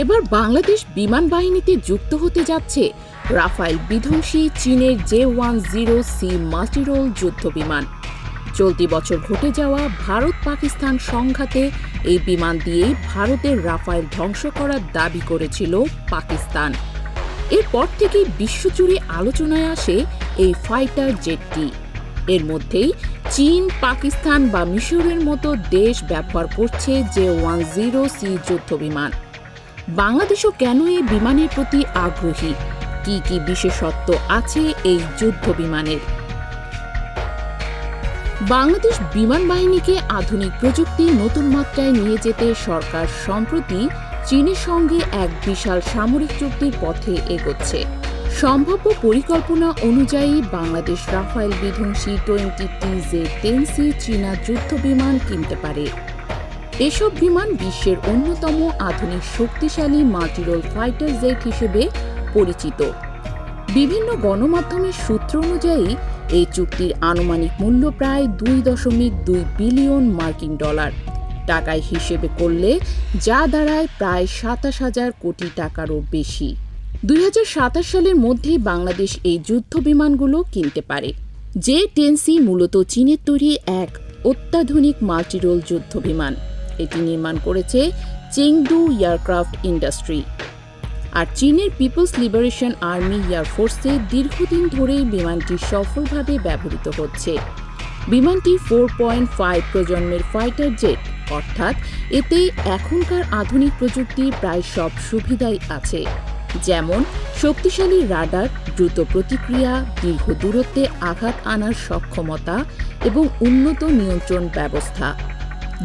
এবার বাংলাদেশ বিমান বাহিনীতে যুক্ত হতে যাচ্ছে রাফায়েল বিধ্বংসী চীনের J-10C মাল্টিরোল যুদ্ধ বিমান। চলতি বছর ঘটে যাওয়া ভারত-পাকিস্তান সংঘাতে এই বিমান দিয়েই ভারতের রাফায়েল ধ্বংস করার দাবি করেছিল পাকিস্তান। এরপর থেকেই বিশ্বজুড়ে আলোচনায় আসে এই ফাইটার জেটটি। এর মধ্যেই চীন, পাকিস্তান বা মিশরের মতো দেশ ব্যবহার করছে J-10C যুদ্ধ বিমান। বাংলাদেশও কেন এই বিমানের প্রতি আগ্রহী? কি কি বিশেষত্ব আছে এই যুদ্ধ বিমানের? বাংলাদেশ বিমান বাহিনীকে আধুনিক প্রযুক্তি নতুন মাত্রায় নিয়ে যেতে সরকার সম্প্রতি চীনের সঙ্গে এক বিশাল সামরিক চুক্তির পথে এগোচ্ছে। সম্ভাব্য পরিকল্পনা অনুযায়ী বাংলাদেশ রাফায়েল বিধ্বংসী 20J-10C চীনা যুদ্ধ বিমান কিনতে পারে। এসব বিমান বিশ্বের অন্যতম আধুনিক শক্তিশালী মাল্টিরোল ফাইটার জেট হিসেবে পরিচিত। বিভিন্ন গণমাধ্যমের সূত্র অনুযায়ী এই চুক্তির আনুমানিক মূল্য প্রায় $2.2 বিলিয়ন মার্কিন ডলার। টাকায় হিসেবে করলে যা দাঁড়ায় প্রায় 27,000 কোটি টাকারও বেশি। 2027 সালের মধ্যেই বাংলাদেশ এই যুদ্ধ বিমানগুলো কিনতে পারে। J-10C মূলত চীনের তৈরি এক অত্যাধুনিক মাল্টিরোল যুদ্ধ বিমান। এটি নির্মাণ করেছে চেংদু এয়ারক্রাফট ইন্ডাস্ট্রি। আর চীনের পিপলস লিবারেশন আর্মি এয়ারফোর্সে দীর্ঘদিন ধরেই বিমানটি সফলভাবে ব্যবহৃত হচ্ছে। বিমানটি 4.5 প্রজন্মের ফাইটার জেট, অর্থাৎ এতে এখনকার আধুনিক প্রযুক্তির প্রায় সব সুবিধাই আছে, যেমন শক্তিশালী রাডার, দ্রুত প্রতিক্রিয়া, দীর্ঘ দূরত্বে আঘাত আনার সক্ষমতা এবং উন্নত নিয়ন্ত্রণ ব্যবস্থা।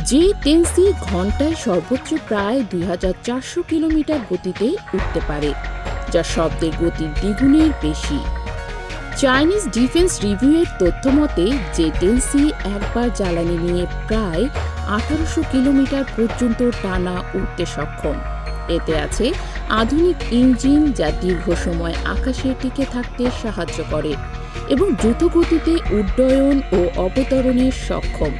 J-10C ঘন্টায় সর্বোচ্চ প্রায় 2400 কিলোমিটার গতিতে উঠতে পারে, যা শব্দের গতির দ্বিগুণের বেশি। চাইনিজ ডিফেন্স রিভিউয়ের তথ্য মতে J-10C একবার জ্বালানি নিয়ে প্রায় 1800 কিলোমিটার পর্যন্ত টানা উঠতে সক্ষম। এতে আছে আধুনিক ইঞ্জিন, যা দীর্ঘ সময় আকাশে টিকে থাকতে সাহায্য করে এবং দ্রুত গতিতে উড্ডয়ন ও অবতরণে সক্ষম।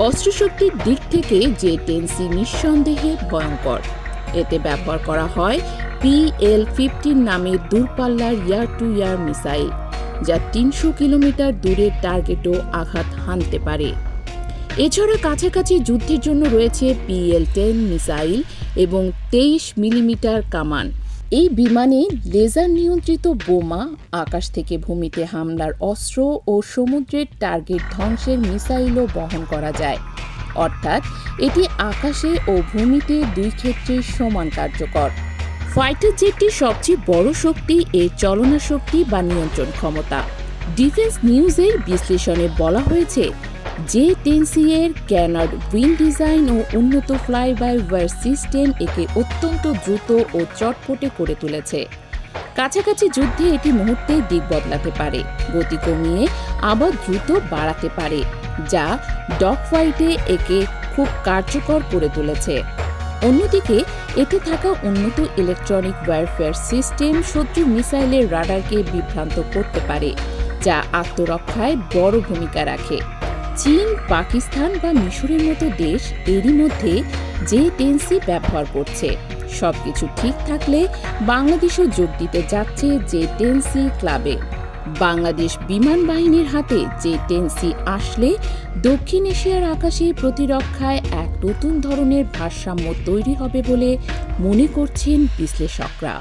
অস্ত্রশক্তির দিক থেকে J-10C নিঃসন্দেহে ভয়ঙ্কর। এতে ব্যবহার করা হয় PL-15 নামের দূরপাল্লার এয়ার টু এয়ার মিসাইল, যা 300 কিলোমিটার দূরের টার্গেটও আঘাত হানতে পারে। এছাড়া কাছাকাছি যুদ্ধের জন্য রয়েছে PL-10 মিসাইল এবং 23 মিলিমিটার কামান। এই বিমানে লেজার নিয়ন্ত্রিত বোমা, আকাশ থেকে ভূমিতে হামলার অস্ত্র ও সমুদ্রের টার্গেট ধ্বংসের মিসাইলও বহন করা যায়, অর্থাৎ এটি আকাশে ও ভূমিতে দুই ক্ষেত্রেই সমান কার্যকর। ফাইটার জেটটির সবচেয়ে বড় শক্তি এর চলনা শক্তি বা নিয়ন্ত্রণ ক্ষমতা। ডিফেন্স নিউজের বিশ্লেষণে বলা হয়েছে, J-10C এর ক্যানার্ড উইং ডিজাইন ও উন্নত ফ্লাই বাই ওয়্যার সিস্টেম একে অত্যন্ত দ্রুত ও চটপটে করে তুলেছে। কাছাকাছি যুদ্ধে এটি মুহূর্তেই দিক বদলাতে পারে, গতি কমিয়ে আবার দ্রুত বাড়াতে পারে, যা ডগ ফাইটে একে খুব কার্যকর করে তুলেছে। অন্যদিকে এতে থাকা উন্নত ইলেকট্রনিক ওয়্যারফেয়ার সিস্টেম শত্রু মিসাইলের রাডারকে বিভ্রান্ত করতে পারে, যা আত্মরক্ষায় বড় ভূমিকা রাখে। চীন, পাকিস্তান বা মিশরের মতো দেশ এরই মধ্যে J-10C ব্যবহার করছে। সবকিছু ঠিক থাকলে বাংলাদেশও যোগ দিতে যাচ্ছে J-10C ক্লাবে। বাংলাদেশ বিমান বাহিনীর হাতে J-10C আসলে দক্ষিণ এশিয়ার আকাশে প্রতিরক্ষায় এক নতুন ধরনের ভারসাম্য তৈরি হবে বলে মনে করছেন বিশ্লেষকরা।